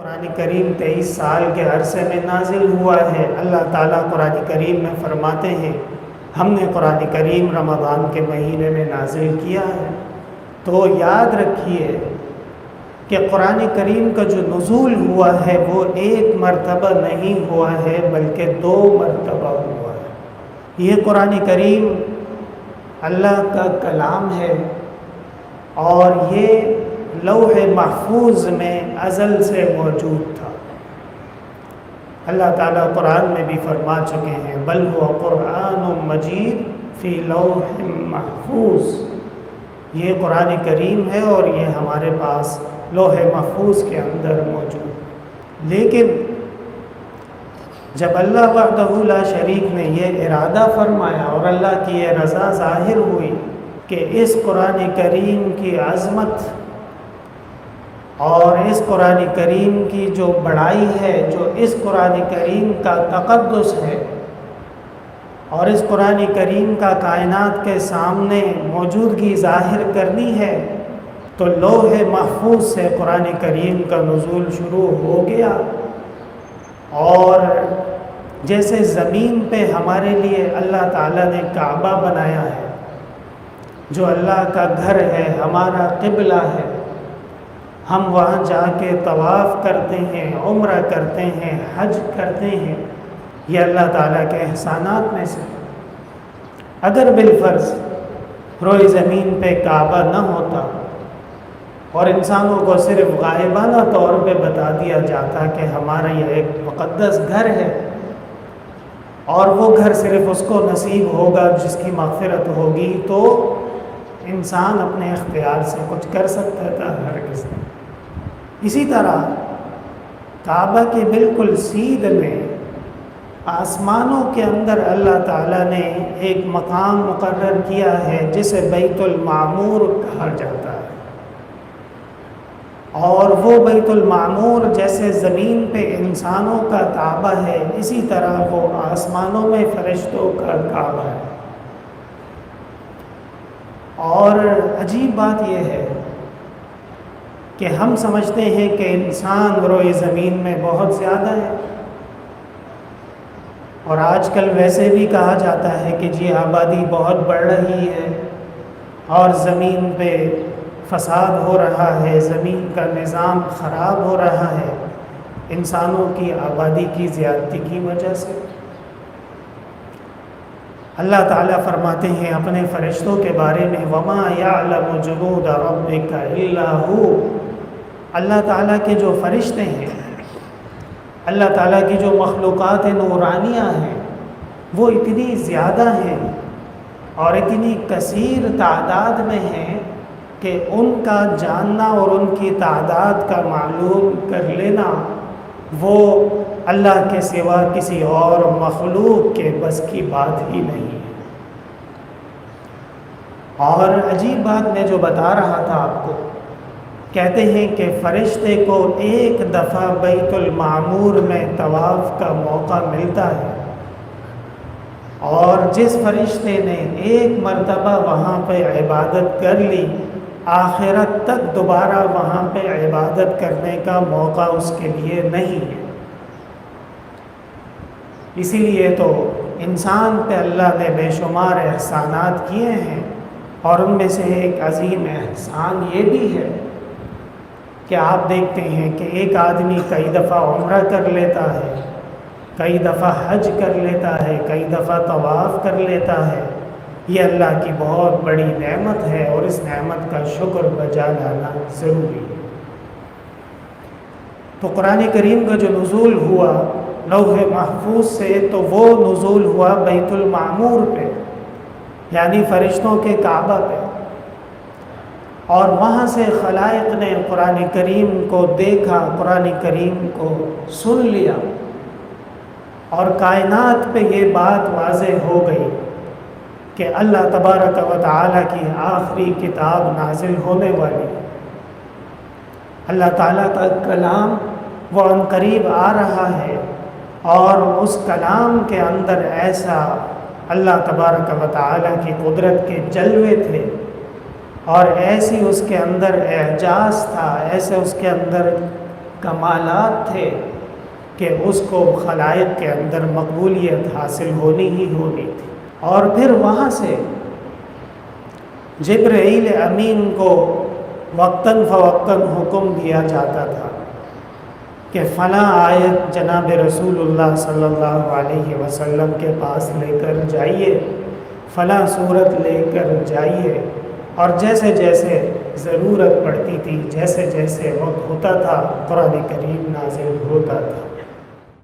قرآن کریم 23 سال کے عرصے میں نازل ہوا ہے۔ اللہ تعالیٰ قرآن کریم میں فرماتے ہیں ہم نے قرآن کریم رمضان کے مہینے میں نازل کیا ہے۔ تو یاد رکھیے کہ قرآن کریم کا جو نزول ہوا ہے وہ ایک مرتبہ نہیں ہوا ہے بلکہ 2 مرتبہ ہوا ہے۔ یہ قرآن کریم اللہ کا کلام ہے اور یہ لوح محفوظ میں ازل سے موجود تھا۔ اللہ تعالیٰ قرآن میں بھی فرما چکے ہیں بل هو قرآن مجید فی لوح محفوظ، یہ قرآن کریم ہے اور یہ ہمارے پاس لوح محفوظ کے اندر موجود۔ لیکن جب اللہ وحدہ لا شریک نے یہ ارادہ فرمایا اور اللہ کی یہ رضا ظاہر ہوئی کہ اس قرآن کریم کی عظمت اور اس قرآن کریم کی جو بڑائی ہے، جو اس قرآن کریم کا تقدس ہے اور اس قرآن کریم کا کائنات کے سامنے موجودگی ظاہر کرنی ہے، تو لوح محفوظ سے قرآن کریم کا نزول شروع ہو گیا۔ اور جیسے زمین پہ ہمارے لیے اللہ تعالیٰ نے کعبہ بنایا ہے جو اللہ کا گھر ہے، ہمارا قبلہ ہے، ہم وہاں جا کے طواف کرتے ہیں، عمرہ کرتے ہیں، حج کرتے ہیں، یہ اللہ تعالیٰ کے احسانات میں سے۔ اگر بالفرض روئے زمین پہ کعبہ نہ ہوتا اور انسانوں کو صرف غائبانہ طور پہ بتا دیا جاتا کہ ہمارا یہ ایک مقدس گھر ہے اور وہ گھر صرف اس کو نصیب ہوگا جس کی مغفرت ہوگی، تو انسان اپنے اختیار سے کچھ کر سکتا تھا؟ ہرگز نہیں۔ اسی طرح کعبہ کے بالکل سیدھ میں آسمانوں کے اندر اللہ تعالیٰ نے ایک مقام مقرر کیا ہے جسے بیت المعمور کہا جاتا ہے، اور وہ بیت المعمور جیسے زمین پہ انسانوں کا کعبہ ہے، اسی طرح وہ آسمانوں میں فرشتوں کا کعبہ ہے۔ اور عجیب بات یہ ہے کہ ہم سمجھتے ہیں کہ انسان روئے زمین میں بہت زیادہ ہے، اور آج کل ویسے بھی کہا جاتا ہے کہ جی آبادی بہت بڑھ رہی ہے اور زمین پہ فساد ہو رہا ہے، زمین کا نظام خراب ہو رہا ہے انسانوں کی آبادی کی زیادتی کی وجہ سے۔ اللہ تعالیٰ فرماتے ہیں اپنے فرشتوں کے بارے میں وَمَا يَعْلَمُ جُنُودَ رَبِّكَ إِلَّا هُوَ، اللہ تعالیٰ کے جو فرشتے ہیں، اللہ تعالیٰ کی جو مخلوقات نورانیہ ہیں، وہ اتنی زیادہ ہیں اور اتنی کثیر تعداد میں ہیں کہ ان کا جاننا اور ان کی تعداد کا معلوم کر لینا وہ اللہ کے سوا کسی اور مخلوق کے بس کی بات ہی نہیں ہے۔ اور عجیب بات میں جو بتا رہا تھا آپ کو، کہتے ہیں کہ فرشتے کو ایک دفعہ بیت المعمور میں طواف کا موقع ملتا ہے، اور جس فرشتے نے ایک مرتبہ وہاں پہ عبادت کر لی، آخرت تک دوبارہ وہاں پہ عبادت کرنے کا موقع اس کے لیے نہیں ہے۔ اسی لیے تو انسان پہ اللہ نے بے شمار احسانات کیے ہیں، اور ان میں سے ایک عظیم احسان یہ بھی ہے کہ آپ دیکھتے ہیں کہ ایک آدمی کئی دفعہ عمرہ کر لیتا ہے، کئی دفعہ حج کر لیتا ہے، کئی دفعہ طواف کر لیتا ہے، یہ اللہ کی بہت بڑی نعمت ہے اور اس نعمت کا شکر بجا لانا ضروری ہے۔ تو قرآن کریم کا جو نزول ہوا لوح محفوظ سے، تو وہ نزول ہوا بیت المعمور پہ، یعنی فرشتوں کے کعبہ پہ، اور وہاں سے خلائق نے قرآن کریم کو دیکھا، قرآن کریم کو سن لیا، اور کائنات پہ یہ بات واضح ہو گئی کہ اللہ تبارک و تعالیٰ کی آخری کتاب نازل ہونے والی ہے۔ اللہ تعالیٰ کا کلام وہ عنقریب آ رہا ہے، اور اس کلام کے اندر ایسا اللہ تبارک و تعالیٰ کی قدرت کے جلوے تھے، اور ایسی اس کے اندر اعجاز تھا، ایسے اس کے اندر کمالات تھے کہ اس کو خلائق کے اندر مقبولیت حاصل ہونی ہی ہونی تھی۔ اور پھر وہاں سے جبرائیل امین کو وقتاً فوقتاً حکم دیا جاتا تھا کہ فلاں آیت جناب رسول اللہ صلی اللہ علیہ وسلم کے پاس لے کر جائیے، فلاں صورت لے کر جائیے، اور جیسے جیسے ضرورت پڑتی تھی، جیسے جیسے وقت ہوتا تھا، قرآن کریم نازل ہوتا تھا۔